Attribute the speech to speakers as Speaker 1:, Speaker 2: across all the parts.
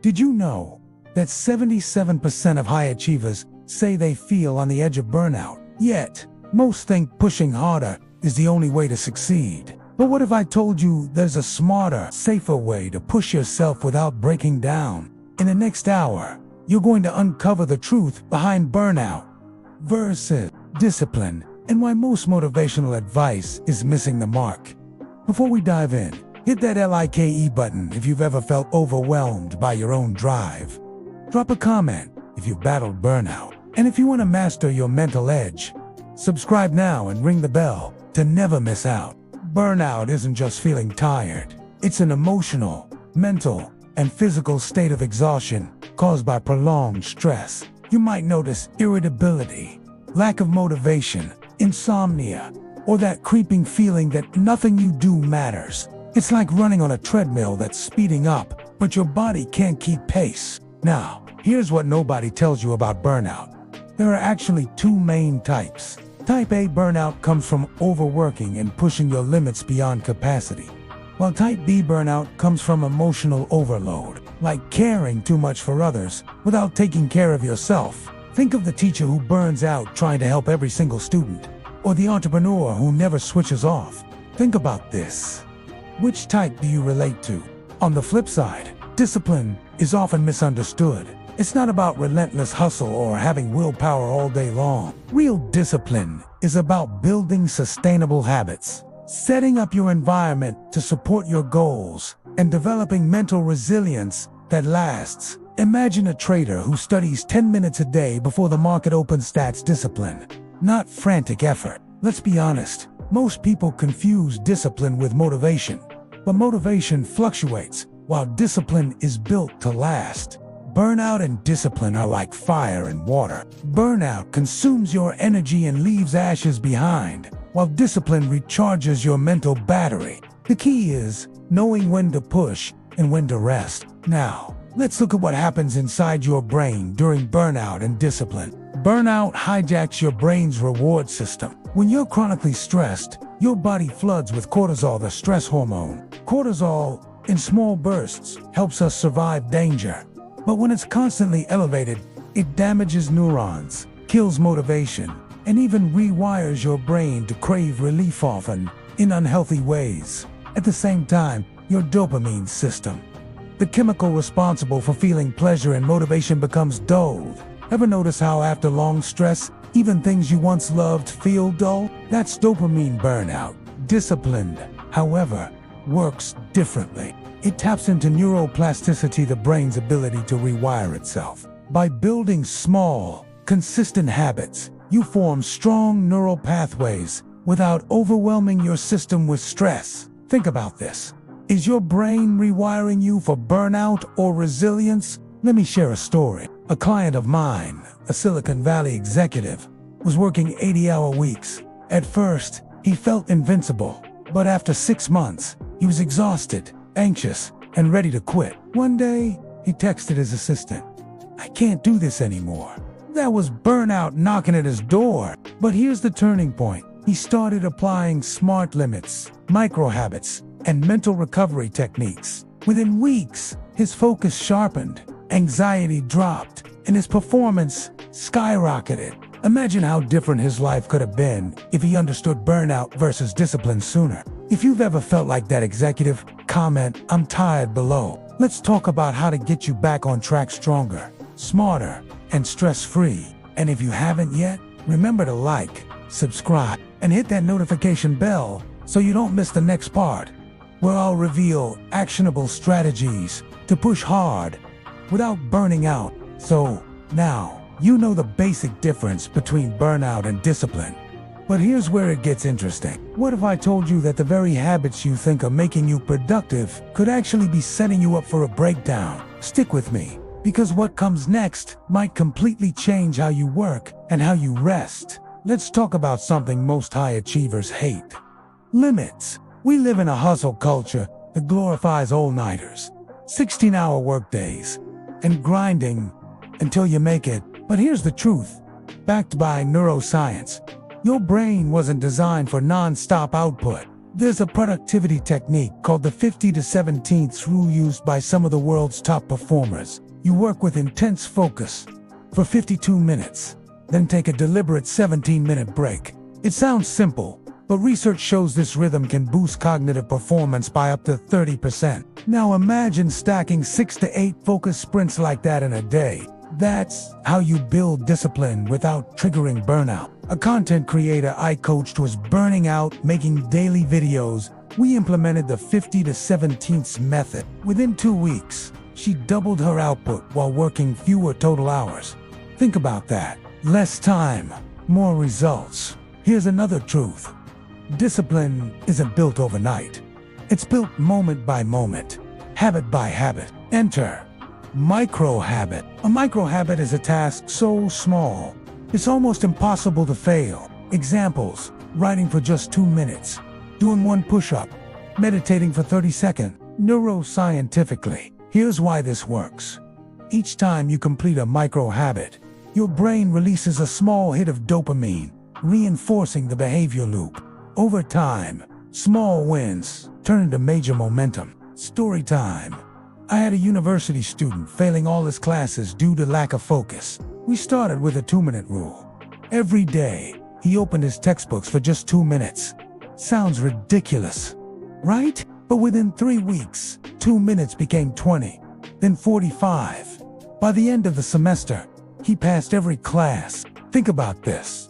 Speaker 1: Did you know that 77% of high achievers say they feel on the edge of burnout? Yet, most think pushing harder is the only way to succeed. But what if I told you there's a smarter, safer way to push yourself without breaking down? In the next hour, you're going to uncover the truth behind burnout versus discipline and why most motivational advice is missing the mark. Before we dive in, hit that like button if you've ever felt overwhelmed by your own drive. Drop a comment if you've battled burnout. And if you want to master your mental edge, subscribe now and ring the bell to never miss out. Burnout isn't just feeling tired. It's an emotional, mental, and physical state of exhaustion caused by prolonged stress. You might notice irritability, lack of motivation, insomnia, or that creeping feeling that nothing you do matters. It's like running on a treadmill that's speeding up, but your body can't keep pace. Now, here's what nobody tells you about burnout. There are actually two main types. Type A burnout comes from overworking and pushing your limits beyond capacity, while Type B burnout comes from emotional overload, like caring too much for others without taking care of yourself. Think of the teacher who burns out trying to help every single student, or the entrepreneur who never switches off. Think about this. Which type do you relate to? On the flip side, discipline is often misunderstood. It's not about relentless hustle or having willpower all day long. Real discipline is about building sustainable habits, setting up your environment to support your goals, and developing mental resilience that lasts. Imagine a trader who studies 10 minutes a day before the market opens. That's discipline, not frantic effort. Let's be honest, most people confuse discipline with motivation, but motivation fluctuates, while discipline is built to last. Burnout and discipline are like fire and water. Burnout consumes your energy and leaves ashes behind, while discipline recharges your mental battery. The key is knowing when to push and when to rest. Now, let's look at what happens inside your brain during burnout and discipline. Burnout hijacks your brain's reward system. When you're chronically stressed, your body floods with cortisol, the stress hormone. Cortisol, in small bursts, helps us survive danger. But when it's constantly elevated, it damages neurons, kills motivation, and even rewires your brain to crave relief, often in unhealthy ways. At the same time, your dopamine system, the chemical responsible for feeling pleasure and motivation, becomes dulled. Ever notice how after long stress, even things you once loved feel dull? That's dopamine burnout. Disciplined, however, works differently. It taps into neuroplasticity, the brain's ability to rewire itself. By building small, consistent habits, you form strong neural pathways without overwhelming your system with stress. Think about this. Is your brain rewiring you for burnout or resilience? Let me share a story. A client of mine, a Silicon Valley executive, was working 80-hour weeks. At first, he felt invincible, but after 6 months, he was exhausted, anxious, and ready to quit. One day, he texted his assistant, "I can't do this anymore." That was burnout knocking at his door. But here's the turning point. He started applying smart limits, micro habits, and mental recovery techniques. Within weeks, his focus sharpened, anxiety dropped, and his performance skyrocketed. Imagine how different his life could have been if he understood burnout versus discipline sooner. If you've ever felt like that executive, comment "I'm tired" below. Let's talk about how to get you back on track stronger, smarter, and stress-free. And if you haven't yet, remember to like, subscribe, and hit that notification bell so you don't miss the next part, where I'll reveal actionable strategies to push hard without burning out. So, now, you know the basic difference between burnout and discipline. But here's where it gets interesting. What if I told you that the very habits you think are making you productive could actually be setting you up for a breakdown? Stick with me, because what comes next might completely change how you work and how you rest. Let's talk about something most high achievers hate: limits. We live in a hustle culture that glorifies all-nighters, 16-hour workdays, and grinding until you make it. But here's the truth, backed by neuroscience. Your brain wasn't designed for non-stop output. There's a productivity technique called the 50 to 17th rule used by some of the world's top performers. You work with intense focus for 52 minutes, then take a deliberate 17-minute break. It sounds simple, but research shows this rhythm can boost cognitive performance by up to 30%. Now imagine stacking 6 to 8 focus sprints like that in a day. That's how you build discipline without triggering burnout. A content creator I coached was burning out making daily videos. We implemented the 50 to 17th method. Within 2 weeks, she doubled her output while working fewer total hours. Think about that. Less time, more results. Here's another truth. Discipline isn't built overnight. It's built moment by moment, habit by habit. Enter micro-habit. A micro-habit is a task so small, it's almost impossible to fail. Examples: writing for just 2 minutes, doing 1 push-up, meditating for 30 seconds. Neuroscientifically, here's why this works. Each time you complete a micro-habit, your brain releases a small hit of dopamine, reinforcing the behavior loop. Over time, small wins turn into major momentum. Story time. I had a university student failing all his classes due to lack of focus. We started with a 2-minute rule. Every day, he opened his textbooks for just 2 minutes. Sounds ridiculous, right? But within 3 weeks, 2 minutes became 20, then 45. By the end of the semester, he passed every class. Think about this.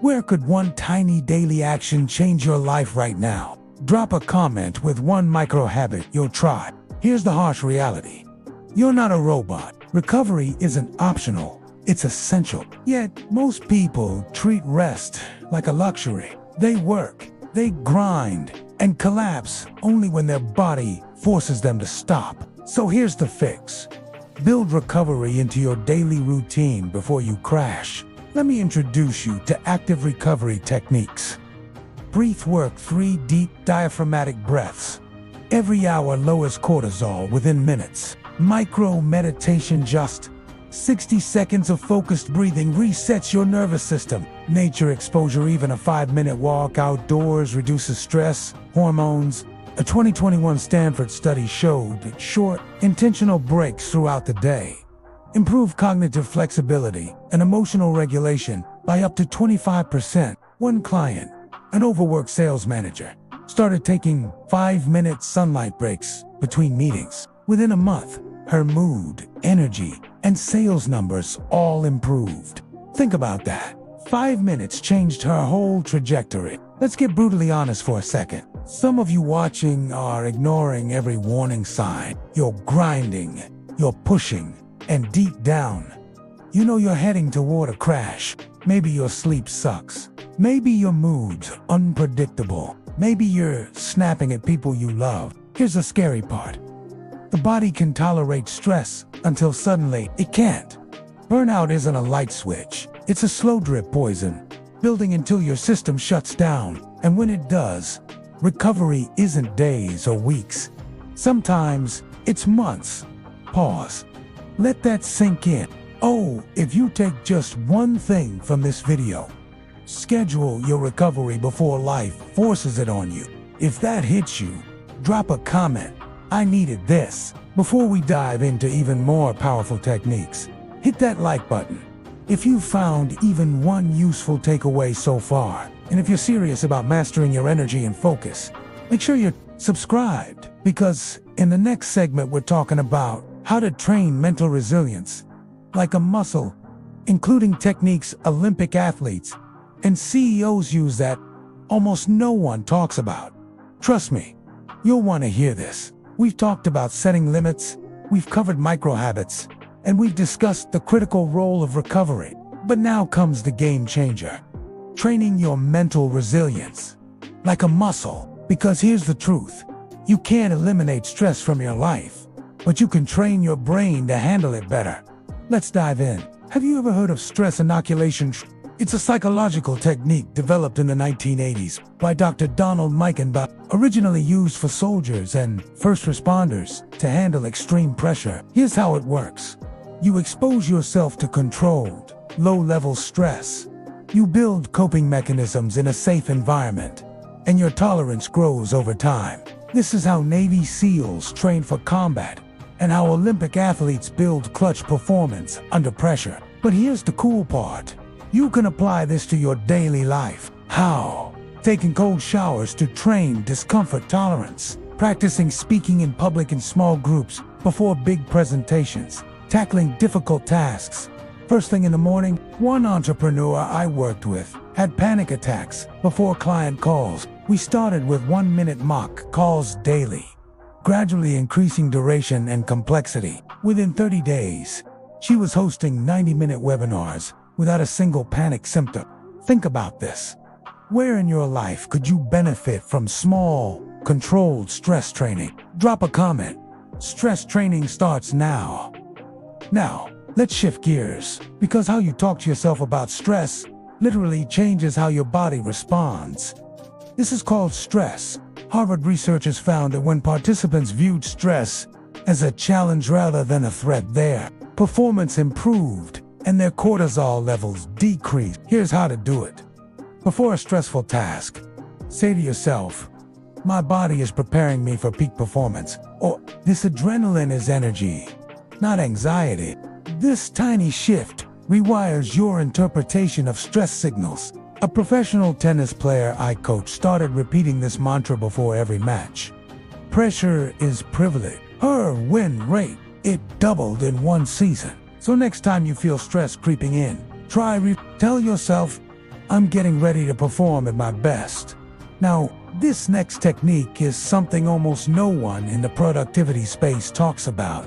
Speaker 1: Where could one tiny daily action change your life right now? Drop a comment with one micro habit you'll try. Here's the harsh reality. You're not a robot. Recovery isn't optional, it's essential. Yet, most people treat rest like a luxury. They work, they grind, and collapse only when their body forces them to stop. So here's the fix. Build recovery into your daily routine before you crash. Let me introduce you to active recovery techniques. Breath work: 3 deep diaphragmatic breaths. Every hour lowers cortisol within minutes. Micro meditation: just 60 seconds of focused breathing resets your nervous system. Nature exposure: even a 5-minute walk outdoors reduces stress hormones. A 2021 Stanford study showed that short, intentional breaks throughout the day improve cognitive flexibility and emotional regulation by up to 25%. One client, an overworked sales manager, started taking 5-minute sunlight breaks between meetings. Within a month, her mood, energy, and sales numbers all improved. Think about that. 5 minutes changed her whole trajectory. Let's get brutally honest for a second. Some of you watching are ignoring every warning sign. You're grinding, you're pushing, and deep down, you know you're heading toward a crash. Maybe your sleep sucks. Maybe your mood's unpredictable. Maybe you're snapping at people you love. Here's the scary part. The body can tolerate stress until suddenly it can't. Burnout isn't a light switch. It's a slow drip poison, building until your system shuts down. And when it does, recovery isn't days or weeks. Sometimes it's months. Pause. Let that sink in. Oh, if you take just one thing from this video, schedule your recovery before life forces it on you. If that hits you, drop a comment. I needed this. Before we dive into even more powerful techniques, hit that like button if you found even one useful takeaway so far. And if you're serious about mastering your energy and focus, make sure you're subscribed, because in the next segment we're talking about how to train mental resilience like a muscle, including techniques Olympic athletes and CEOs use that almost no one talks about. Trust me, you'll want to hear this. We've talked about setting limits, we've covered micro habits, and we've discussed the critical role of recovery. But now comes the game changer. Training your mental resilience like a muscle. Because here's the truth. You can't eliminate stress from your life, but you can train your brain to handle it better. Let's dive in. Have you ever heard of stress inoculation? It's a psychological technique developed in the 1980s by Dr. Donald Meikenbach, originally used for soldiers and first responders to handle extreme pressure. Here's how it works. You expose yourself to controlled, low-level stress. You build coping mechanisms in a safe environment. and your tolerance grows over time. This is how Navy SEALs train for combat, and how Olympic athletes build clutch performance under pressure. But here's the cool part. You can apply this to your daily life. How? Taking cold showers to train discomfort tolerance. Practicing speaking in public in small groups before big presentations. Tackling difficult tasks first thing in the morning. One entrepreneur I worked with had panic attacks before client calls. We started with 1-minute mock calls daily, gradually increasing duration and complexity. Within 30 days, she was hosting 90-minute webinars without a single panic symptom. Think about this. Where in your life could you benefit from small, controlled stress training? Drop a comment. Stress training starts now. Now, let's shift gears, because how you talk to yourself about stress literally changes how your body responds. This is called stress. Harvard researchers found that when participants viewed stress as a challenge rather than a threat, their performance improved and their cortisol levels decreased. Here's how to do it. Before a stressful task, say to yourself, "My body is preparing me for peak performance," or "This adrenaline is energy, not anxiety." This tiny shift rewires your interpretation of stress signals. A professional tennis player I coach started repeating this mantra before every match. Pressure is privilege. Her win rate, it doubled in one season. So next time you feel stress creeping in, tell yourself, "I'm getting ready to perform at my best." Now, this next technique is something almost no one in the productivity space talks about.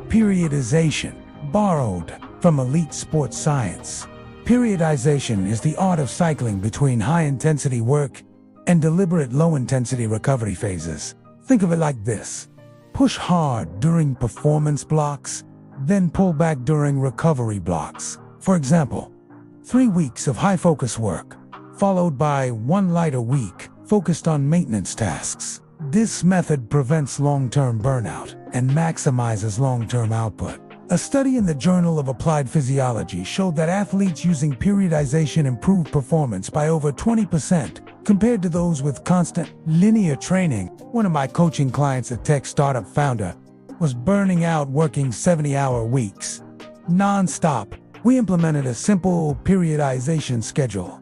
Speaker 1: Periodization, borrowed from elite sports science. Periodization is the art of cycling between high-intensity work and deliberate low-intensity recovery phases. Think of it like this. Push hard during performance blocks, then pull back during recovery blocks. For example, 3 weeks of high-focus work, followed by 1 lighter week focused on maintenance tasks. This method prevents long-term burnout and maximizes long-term output. A study in the Journal of Applied Physiology showed that athletes using periodization improved performance by over 20% compared to those with constant linear training. One of my coaching clients, a tech startup founder, was burning out working 70-hour weeks, non-stop. We implemented a simple periodization schedule.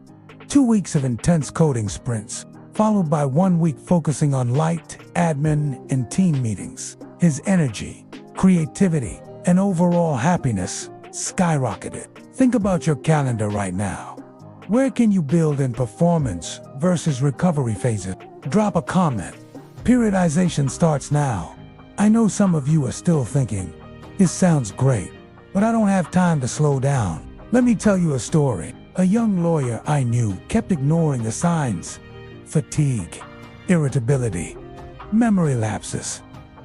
Speaker 1: 2 weeks of intense coding sprints, followed by 1 week focusing on light, admin, and team meetings. His energy, creativity, and overall happiness skyrocketed. Think about your calendar right now. Where can you build in performance versus recovery phases? Drop a comment. Periodization starts now. I know some of you are still thinking, "This sounds great, but I don't have time to slow down." Let me tell you a story. A young lawyer I knew kept ignoring the signs. Fatigue, irritability, memory lapses.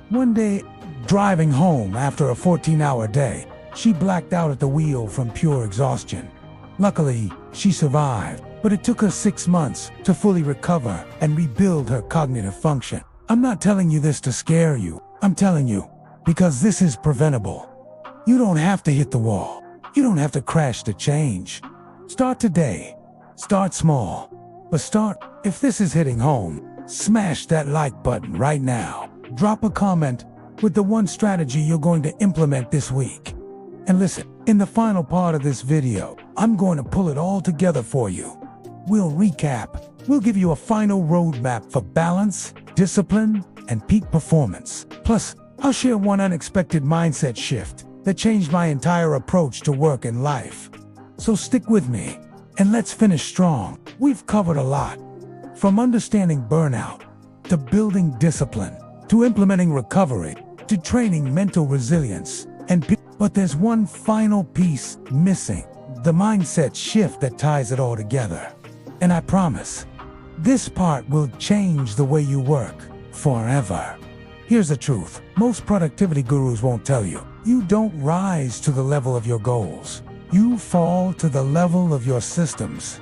Speaker 1: One day, driving home after a 14-hour day, she blacked out at the wheel from pure exhaustion. Luckily, she survived, but it took her 6 months to fully recover and rebuild her cognitive function. I'm not telling you this to scare you. I'm telling you because this is preventable. You don't have to hit the wall. You don't have to crash to change. Start today. Start small. But start. If this is hitting home, smash that like button right now. Drop a comment with the one strategy you're going to implement this week. And listen, in the final part of this video, I'm going to pull it all together for you. We'll recap. We'll give you a final roadmap for balance, discipline, and peak performance. Plus, I'll share one unexpected mindset shift that changed my entire approach to work and life. So stick with me, and let's finish strong. We've covered a lot, from understanding burnout, to building discipline, to implementing recovery, to training mental resilience, but there's one final piece missing, the mindset shift that ties it all together. And I promise, this part will change the way you work forever. Here's the truth. Most productivity gurus won't tell you. You don't rise to the level of your goals. You fall to the level of your systems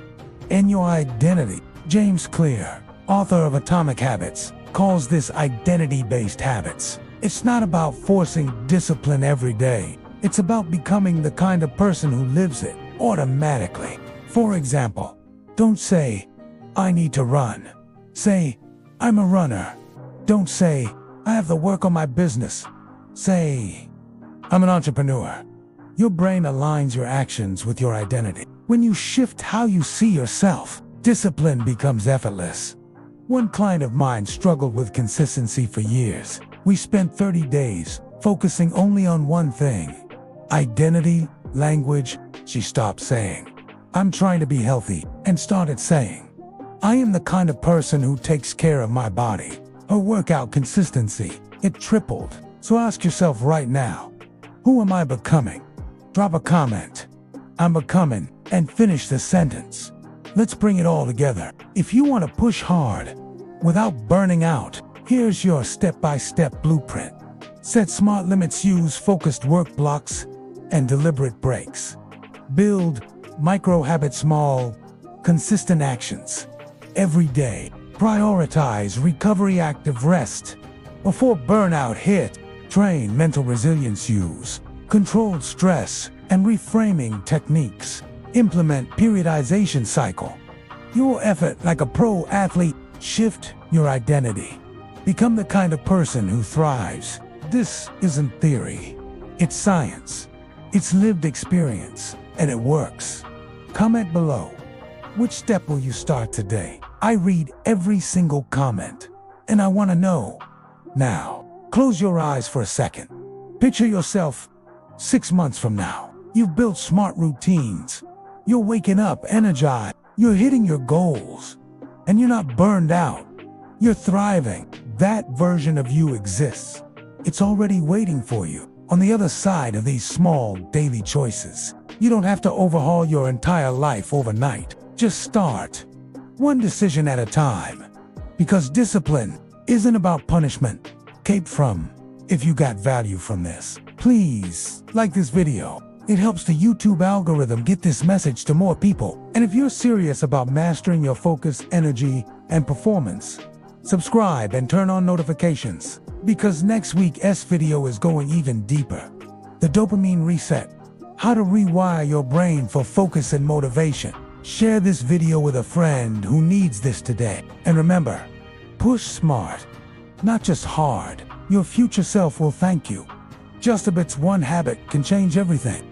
Speaker 1: and your identity. James Clear, author of Atomic Habits, calls this identity-based habits. It's not about forcing discipline every day. It's about becoming the kind of person who lives it automatically. For example, don't say, "I need to run." Say, I'm a runner. Don't say, I have to work on my business. Say, I'm an entrepreneur. Your brain aligns your actions with your identity. When you shift how you see yourself, discipline becomes effortless. One client of mine struggled with consistency for years. We spent 30 days focusing only on one thing: identity, language. She stopped saying, I'm trying to be healthy, and started saying, I am the kind of person who takes care of my body. Her workout consistency, it tripled. So ask yourself right now, who am I becoming? Drop a comment. I'm becoming, and finish the sentence. Let's bring it all together. If you want to push hard without burning out, here's your step-by-step blueprint. Set smart limits, use focused work blocks and deliberate breaks. Build micro habits, small, consistent actions. Every day, prioritize recovery, active rest. Before burnout hit, train mental resilience, use controlled stress and reframing techniques. Implement periodization cycle. Your effort like a pro athlete. Shift your identity. Become the kind of person who thrives. This isn't theory. It's science. It's lived experience, and it works. Comment below. Which step will you start today? I read every single comment, and I want to know. Now, close your eyes for a second. Picture yourself 6 months from now. You've built smart routines. You're waking up energized. You're hitting your goals. And you're not burned out. You're thriving. That version of you exists. It's already waiting for you on the other side of these small daily choices. You don't have to overhaul your entire life overnight. Just start, one decision at a time. Because discipline isn't about punishment. Cape from. If you got value from this, please like this video. It helps the YouTube algorithm get this message to more people. And if you're serious about mastering your focus, energy, and performance, subscribe and turn on notifications. Because next week's video is going even deeper. The dopamine reset. How to rewire your brain for focus and motivation. Share this video with a friend who needs this today. And remember, push smart, not just hard. Your future self will thank you. Just a bit's one habit can change everything.